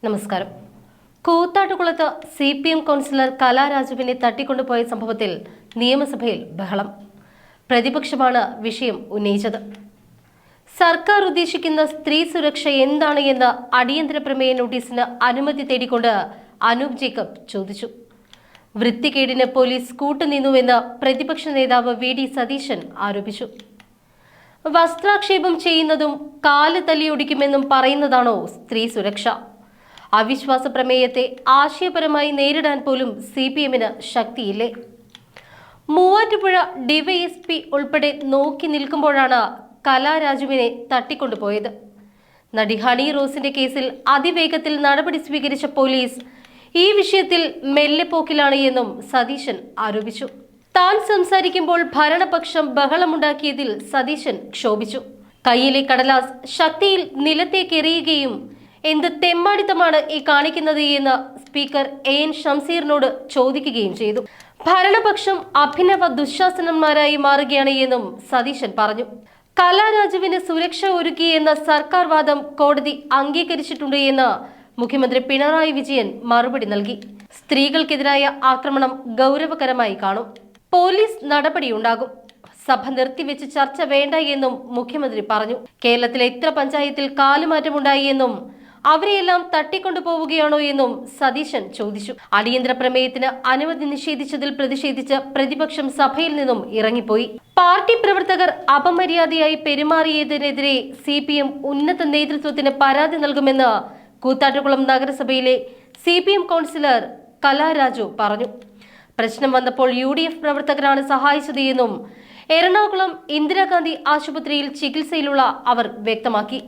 നമസ്കാരം. കൂത്താട്ടുകുളത്ത് CPM councillor കലാരാജുവിനെ തട്ടിക്കൊണ്ടുപോയ സംഭവത്തിൽ നിയമസഭയിൽ ബഹളം. പ്രതിപക്ഷമാണ് വിഷയം ഉന്നയിച്ചത്. സർക്കാർ ഉദ്ദേശിക്കുന്ന സ്ത്രീ സുരക്ഷ എന്താണ് എന്ന് അടിയന്തര പ്രമേയ നോട്ടീസിന് അനുമതി തേടിക്കൊണ്ട് അനൂപ് ജേക്കബ് ചോദിച്ചു. വൃത്തികേടിന് പോലീസ് കൂട്ടുനിന്നുവെന്ന് പ്രതിപക്ഷ നേതാവ് VD സതീശൻ ആരോപിച്ചു. വസ്ത്രാക്ഷേപം ചെയ്യുന്നതും കാല് തല്ലിയൊടിക്കുമെന്നും പറയുന്നതാണോ സ്ത്രീ സുരക്ഷ? അവിശ്വാസ പ്രമേയത്തെ ആശയപരമായി നേരിടാൻ പോലും CPMന് ശക്തിയില്ലേ? മൂവാറ്റുപുഴ DYSP ഉൾപ്പെടെ നോക്കി നിൽക്കുമ്പോഴാണ് കലാരാജുവിനെ തട്ടിക്കൊണ്ടുപോയത്. നടി ഹണി റോസിന്റെ കേസിൽ അതിവേഗത്തിൽ നടപടി സ്വീകരിച്ച പോലീസ് ഈ വിഷയത്തിൽ മെല്ലെപ്പോക്കിലാണ് എന്നും സതീശൻ ആരോപിച്ചു. താൻ സംസാരിക്കുമ്പോൾ ഭരണപക്ഷം ബഹളമുണ്ടാക്കിയതിൽ സതീശൻ ക്ഷോഭിച്ചു. കയ്യിലെ കടലാസ് ശക്തിയിൽ നിലത്തേക്കെറിയുകയും എന്ത് തെമ്മാടിത്തമാണ് ഈ കാണിക്കുന്നത് എന്ന് സ്പീക്കർ AN ഷംസീറിനോട് ചോദിക്കുകയും ചെയ്തു. ഭരണപക്ഷം അഭിനവ ദുശാസനന്മാരായി മാറുകയാണ് എന്നും സതീശൻ പറഞ്ഞു. കലാരാജുവിന് സുരക്ഷ ഒരുക്കിയെന്ന സർക്കാർ വാദം കോടതി അംഗീകരിച്ചിട്ടുണ്ട് എന്ന് മുഖ്യമന്ത്രി പിണറായി വിജയൻ മറുപടി നൽകി. സ്ത്രീകൾക്കെതിരായ ആക്രമണം ഗൗരവകരമായി കാണും. പോലീസ് നടപടിയുണ്ടാകും. സഭ നിർത്തിവെച്ച് ചർച്ച വേണ്ട എന്നും മുഖ്യമന്ത്രി പറഞ്ഞു. കേരളത്തിലെ എത്ര പഞ്ചായത്തിൽ കാലുമാറ്റമുണ്ടായി എന്നും അവരെയെല്ലാം തട്ടിക്കൊണ്ടുപോവുകയാണോ എന്നും സതീശൻ ചോദിച്ചു. അടിയന്തര പ്രമേയത്തിന് അനുമതി നിഷേധിച്ചതിൽ പ്രതിഷേധിച്ച് പ്രതിപക്ഷം സഭയിൽ നിന്നും ഇറങ്ങിപ്പോയി. പാർട്ടി പ്രവർത്തകർ അപമര്യാദയായി പെരുമാറിയതിനെതിരെ CPM ഉന്നത നേതൃത്വത്തിന് പരാതി നൽകുമെന്ന് കൂത്താട്ടുകുളം നഗരസഭയിലെ CPM കൗൺസിലർ കലാരാജു പറഞ്ഞു. പ്രശ്നം വന്നപ്പോൾ UDF പ്രവർത്തകരാണ് സഹായിച്ചത് എന്നും എറണാകുളം ഇന്ദിരാഗാന്ധി ആശുപത്രിയിൽ ചികിത്സയിലുള്ള അവർ വ്യക്തമാക്കി.